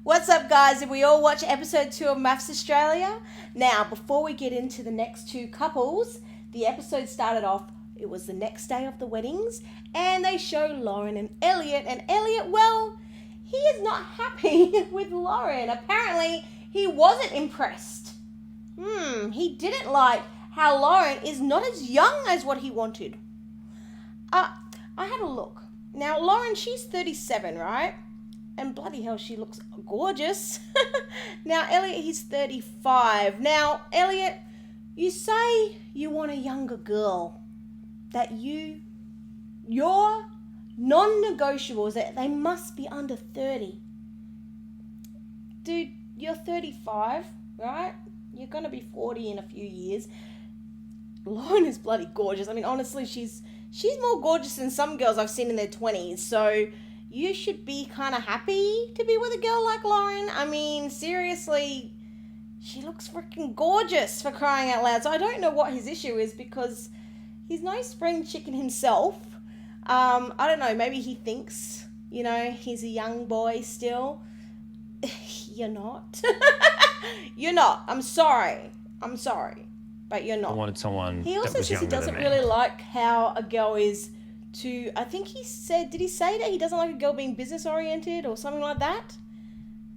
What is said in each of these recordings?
What's up, guys? Did we all watch episode 2 of Mafs Australia? Now, before we get into the next two couples, the episode started off, it was the next day of the weddings, and they show Lauren and Elliot. And Elliot, well, he is not happy with Lauren. Apparently, he wasn't impressed. He didn't like how Lauren is not as young as what he wanted. I had a look. Now, Lauren, she's 37, right? And bloody hell, she looks gorgeous. Now, Elliot, he's 35. Now, Elliot, you say you want a younger girl. That your non-negotiables, that they must be under 30. Dude, you're 35, right? You're going to be 40 in a few years. Lauren is bloody gorgeous. I mean, honestly, she's more gorgeous than some girls I've seen in their 20s. So you should be kind of happy to be with a girl like Lauren. I mean, seriously, she looks freaking gorgeous, for crying out loud. So I don't know what his issue is, because he's no spring chicken himself. I don't know, maybe he thinks, he's a young boy still. You're not. You're not. I'm sorry. But you're not. I wanted someone. He also that was says he younger doesn't than me. really like how a girl is to, I think he said, did he say that he doesn't like a girl being business oriented or something like that?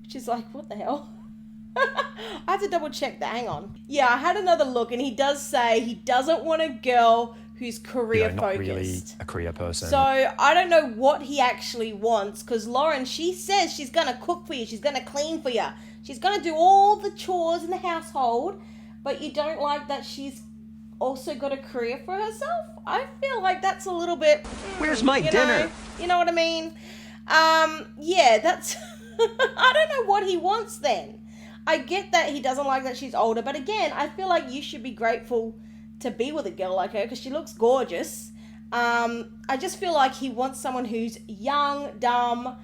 Which is like, what the hell? I have to double check that. Hang on. Yeah, I had another look, and he does say he doesn't want a girl who's career not focused. really a career person. So I don't know what he actually wants, because Lauren, she says she's going to cook for you. She's going to clean for you. She's going to do all the chores in the household, but you don't like that she's also got a career for herself? I feel like that's a little bit... Where's my dinner? You know what I mean? Yeah, that's... I don't know what he wants then. I get that he doesn't like that she's older, but again, I feel like you should be grateful to be with a girl like her, because she looks gorgeous. I just feel like he wants someone who's young, dumb,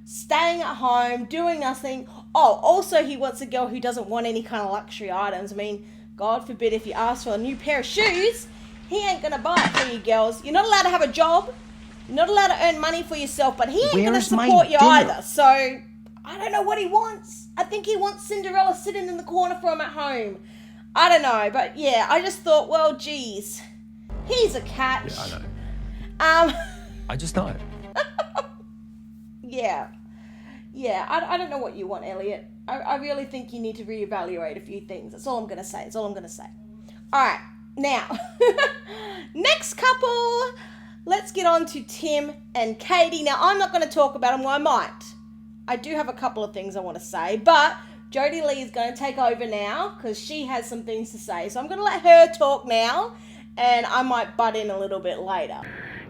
staying at home, doing nothing. Oh, also he wants a girl who doesn't want any kind of luxury items. I mean, God forbid if you ask for a new pair of shoes, he ain't gonna buy it for you, girls. You're not allowed to have a job. You're not allowed to earn money for yourself, but he ain't gonna support you either. So I don't know what he wants. I think he wants Cinderella sitting in the corner for him at home. I don't know, but yeah, I just thought, well, geez, he's a catch. Yeah, I know. I just know. Yeah, I don't know what you want, Elliot. I really think you need to reevaluate a few things. That's all I'm going to say. All right, now, next couple, let's get on to Tim and Katie. Now, I'm not going to talk about them, well, I might. I do have a couple of things I want to say, but Jodie Lee is going to take over now because she has some things to say. So I'm going to let her talk now, and I might butt in a little bit later.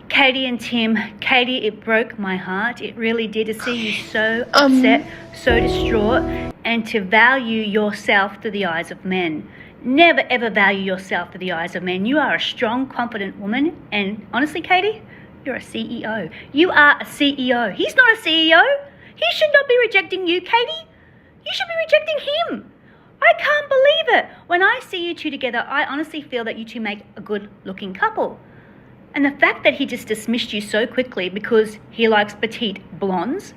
Katie and Tim, Katie, it broke my heart. It really did, to see you so upset, so distraught, and to value yourself through the eyes of men. Never ever value yourself through the eyes of men. You are a strong, confident woman, and honestly, Katie, you're a CEO. You are a CEO. He's not a CEO. He should not be rejecting you, Katie. You should be rejecting him. I can't believe it. When I see you two together, I honestly feel that you two make a good-looking couple. And the fact that he just dismissed you so quickly because he likes petite blondes,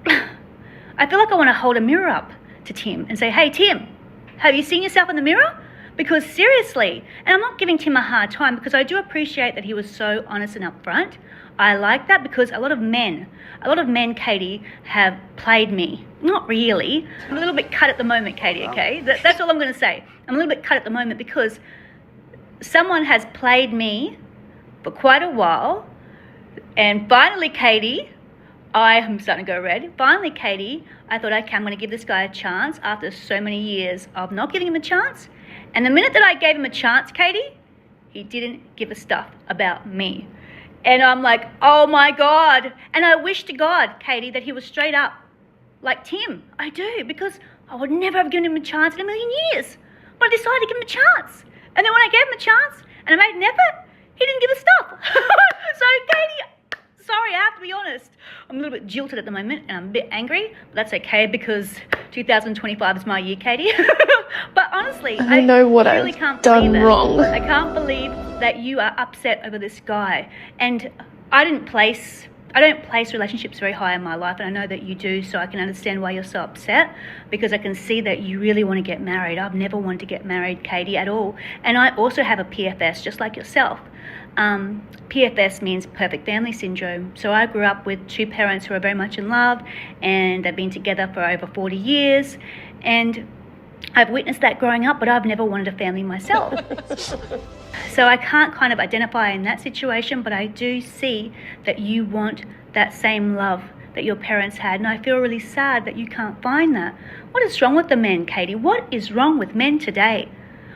I feel like I want to hold a mirror up to Tim and say, hey, Tim, have you seen yourself in the mirror? Because seriously, and I'm not giving Tim a hard time, because I do appreciate that he was so honest and upfront. I like that, because a lot of men, Katie, have played me. Not really. I'm a little bit cut at the moment, Katie, okay? That's all I'm going to say. I'm a little bit cut at the moment because someone has played me for quite a while, and finally, Katie, I am starting to go red. Finally, Katie, I thought, okay, I'm going to give this guy a chance after so many years of not giving him a chance. And the minute that I gave him a chance, Katie, he didn't give a stuff about me. And I'm like, oh my God. And I wish to God, Katie, that he was straight up like Tim. I do, because I would never have given him a chance in a million years. But I decided to give him a chance. And then when I gave him a chance and I made an effort, he didn't give a stuff. So, Katie, sorry, I have to be honest. I'm a little bit jilted at the moment and I'm a bit angry, but that's okay because 2025 is my year, Katie. But honestly, I know what really I've can't done believe it. wrong. I can't believe that you are upset over this guy. And I didn't place I don't place relationships very high in my life, and I know that you do, so I can understand why you're so upset, because I can see that you really want to get married. I've never wanted to get married, Katie, at all. And I also have a PFS, just like yourself. PFS means perfect family syndrome. So I grew up with two parents who are very much in love, and they've been together for over 40 years. And I've witnessed that growing up, but I've never wanted a family myself. So I can't kind of identify in that situation, but I do see that you want that same love that your parents had, and I feel really sad that you can't find that. What is wrong with the men, Katie? What is wrong with men today?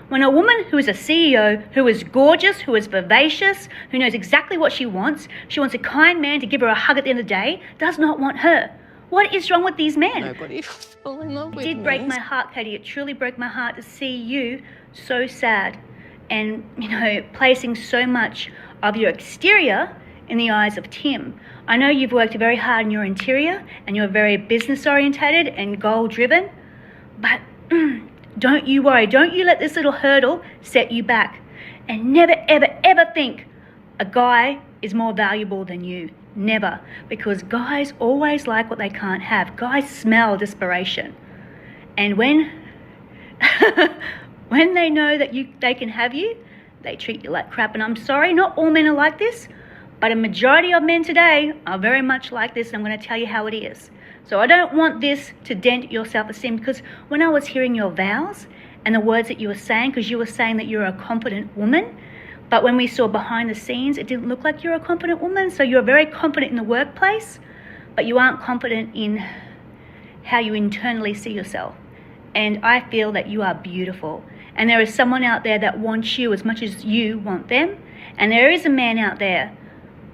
When a woman who is a CEO, who is gorgeous, who is vivacious, who knows exactly what she wants a kind man to give her a hug at the end of the day, does not want her. What is wrong with these men? Nobody fell in love with me. It did break my heart, Katie. It truly broke my heart to see you so sad and, placing so much of your exterior in the eyes of Tim. I know you've worked very hard in your interior and you're very business orientated and goal driven, but don't you worry. Don't you let this little hurdle set you back. And never, ever, ever think a guy is more valuable than you. Never. Because guys always like what they can't have. Guys smell desperation. And when they know that they can have you, they treat you like crap. And I'm sorry, not all men are like this, but a majority of men today are very much like this, and I'm going to tell you how it is. So I don't want this to dent your self-esteem, because when I was hearing your vows and the words that you were saying, because you were saying that you're a confident woman, but when we saw behind the scenes, it didn't look like you're a confident woman. So you're very confident in the workplace, but you aren't confident in how you internally see yourself. And I feel that you are beautiful. And there is someone out there that wants you as much as you want them. And there is a man out there.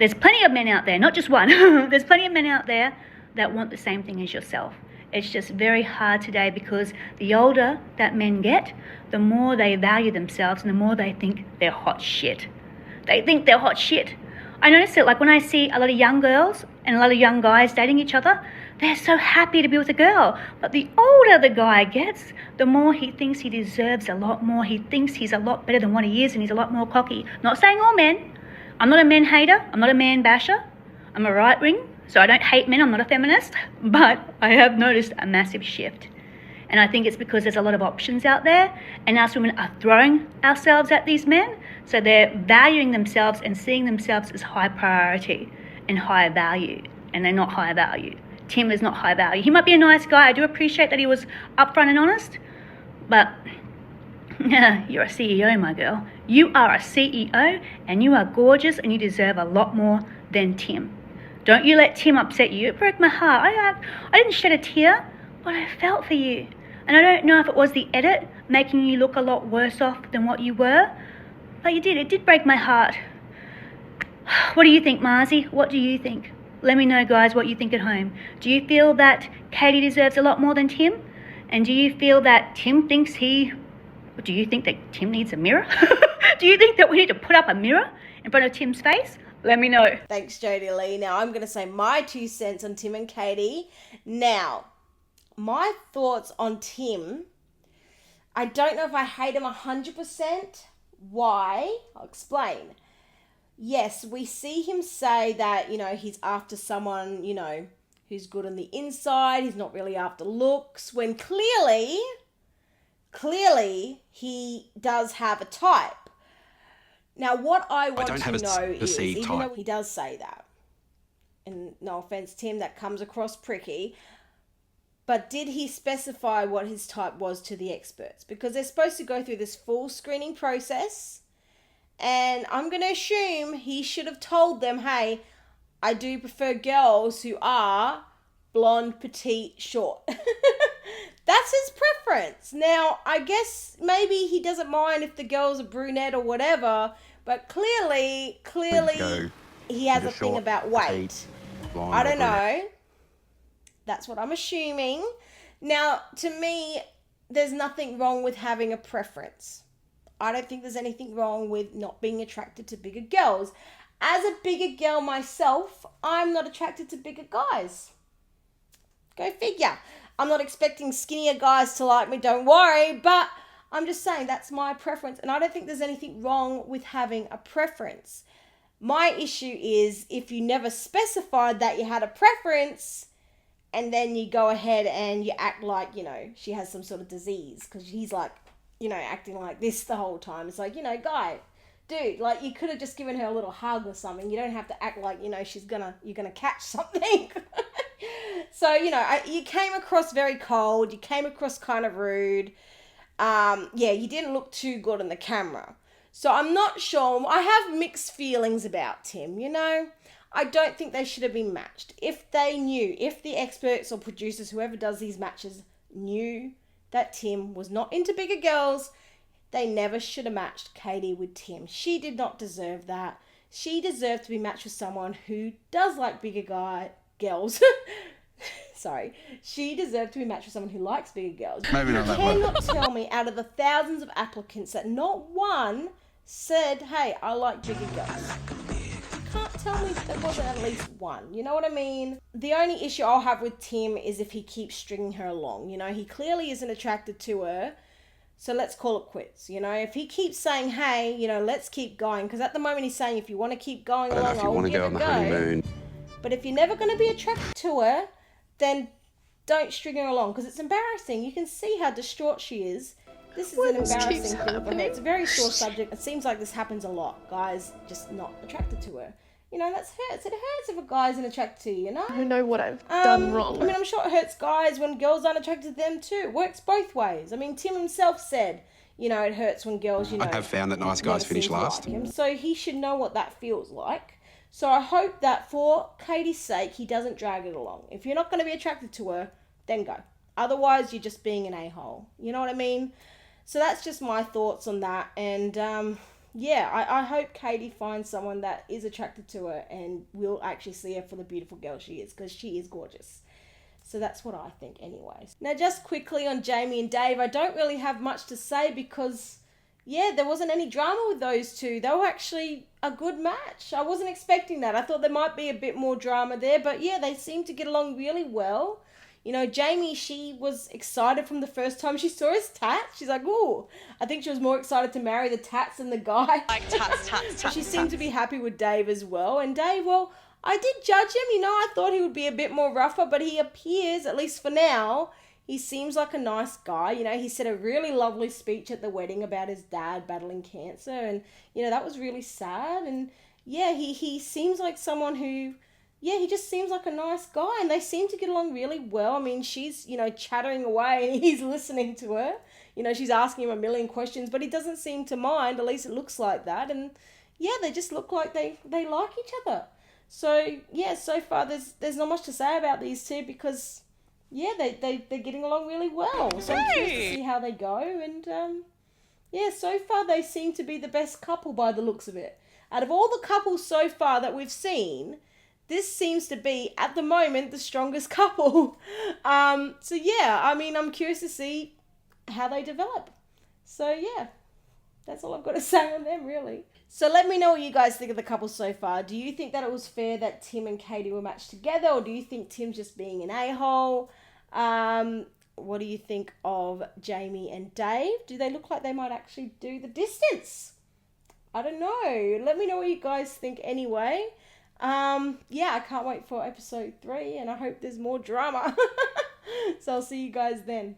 There's plenty of men out there, not just one. There's plenty of men out there that want the same thing as yourself. It's just very hard today, because the older that men get, the more they value themselves and the more they think they're hot shit. They think they're hot shit. I notice it, like when I see a lot of young girls and a lot of young guys dating each other, they're so happy to be with a girl. But the older the guy gets, the more he thinks he deserves a lot more. He thinks he's a lot better than what he is, and he's a lot more cocky. Not saying all men. I'm not a men hater. I'm not a man basher. I'm a right wing. So I don't hate men, I'm not a feminist, but I have noticed a massive shift. And I think it's because there's a lot of options out there, and us women are throwing ourselves at these men, so they're valuing themselves and seeing themselves as high priority and high value, and they're not high value. Tim is not high value. He might be a nice guy. I do appreciate that he was upfront and honest, but you're a CEO, my girl. You are a CEO, and you are gorgeous, and you deserve a lot more than Tim. Don't you let Tim upset you. It broke my heart. I didn't shed a tear, but I felt for you. And I don't know if it was the edit making you look a lot worse off than what you were, but you did. It did break my heart. What do you think, Marzi? What do you think? Let me know, guys, what you think at home. Do you feel that Katie deserves a lot more than Tim? And do you feel that Tim thinks do you think that Tim needs a mirror? Do you think that we need to put up a mirror in front of Tim's face? Let me know. Thanks, Jodie Lee. Now, I'm going to say my 2 cents on Tim and Katie. Now, my thoughts on Tim, I don't know if I hate him 100%. Why? I'll explain. Yes, we see him say that, he's after someone, who's good on the inside. He's not really after looks, when clearly he does have a type. Now, what I want to know is, even though he does say that, and no offense, Tim, that comes across pricky, but did he specify what his type was to the experts? Because they're supposed to go through this full screening process, and I'm going to assume he should have told them, hey, I do prefer girls who are blonde, petite, short. That's his preference. Now, I guess maybe he doesn't mind if the girl's a brunette or whatever, but clearly he has a thing about weight. I don't know. That's what I'm assuming. Now, to me, there's nothing wrong with having a preference. I don't think there's anything wrong with not being attracted to bigger girls. As a bigger girl myself, I'm not attracted to bigger guys. Go figure. I'm not expecting skinnier guys to like me, don't worry, but I'm just saying that's my preference, and I don't think there's anything wrong with having a preference. My issue is if you never specified that you had a preference and then you go ahead and you act like, she has some sort of disease because he's like, acting like this the whole time. It's like, guy, dude, like you could have just given her a little hug or something. You don't have to act like, you're gonna catch something. So, you came across very cold. You came across kind of rude. You didn't look too good on the camera. So I'm not sure. I have mixed feelings about Tim, I don't think they should have been matched. If they knew, if the experts or producers, whoever does these matches, knew that Tim was not into bigger girls, they never should have matched Katie with Tim. She did not deserve that. She deserved to be matched with someone who does like bigger girls. Sorry. She deserved to be matched with someone who likes bigger girls. Maybe not that one. You cannot tell me out of the thousands of applicants that not one said, hey, I like bigger girls. You can't tell me there wasn't at least one. You know what I mean? The only issue I'll have with Tim is if he keeps stringing her along. He clearly isn't attracted to her. So let's call it quits. If he keeps saying, hey, let's keep going. Because at the moment he's saying, if you want to keep going I don't know along, if you I'll want to give go it on a the go. honeymoon. But if you're never going to be attracted to her, then don't string her along. Because it's embarrassing. You can see how distraught she is. This is an embarrassing thing for her. It's a very sore subject. It seems like this happens a lot. Guys just not attracted to her. That hurts. It hurts if a guy isn't attracted to you, I know what I've done wrong. I mean, I'm sure it hurts guys when girls aren't attracted to them too. It works both ways. I mean, Tim himself said, it hurts when girls, I have found that nice guys never finish seem to last. like him. So he should know what that feels like. So I hope that for Katie's sake, he doesn't drag it along. If you're not going to be attracted to her, then go. Otherwise, you're just being an a-hole. You know what I mean? So that's just my thoughts on that. And I hope Katie finds someone that is attracted to her and will actually see her for the beautiful girl she is, because she is gorgeous. So that's what I think anyways. Now just quickly on Jamie and Dave, I don't really have much to say because, there wasn't any drama with those two. They were actually a good match. I wasn't expecting that. I thought there might be a bit more drama there, but they seemed to get along really well. Jamie, she was excited from the first time she saw his tats. She's like, ooh. I think she was more excited to marry the tats than the guy. Like tats. So she seemed to be happy with Dave as well. And Dave, well, I did judge him. I thought he would be a bit more rougher, but he appears, at least for now, he seems like a nice guy. He said a really lovely speech at the wedding about his dad battling cancer. And, that was really sad. And, he seems like someone who... he just seems like a nice guy, and they seem to get along really well. I mean, she's, chattering away and he's listening to her. She's asking him a million questions, but he doesn't seem to mind. At least it looks like that. And they just look like they like each other. So, so far there's not much to say about these two because, they're getting along really well. So I'm curious to see how they go. And, so far they seem to be the best couple by the looks of it. Out of all the couples so far that we've seen, this seems to be, at the moment, the strongest couple. I'm curious to see how they develop. So, that's all I've got to say on them, really. So let me know what you guys think of the couple so far. Do you think that it was fair that Tim and Katie were matched together, or do you think Tim's just being an a-hole? What do you think of Jamie and Dave? Do they look like they might actually do the distance? I don't know. Let me know what you guys think anyway. I can't wait for episode 3, and I hope there's more drama. So I'll see you guys then.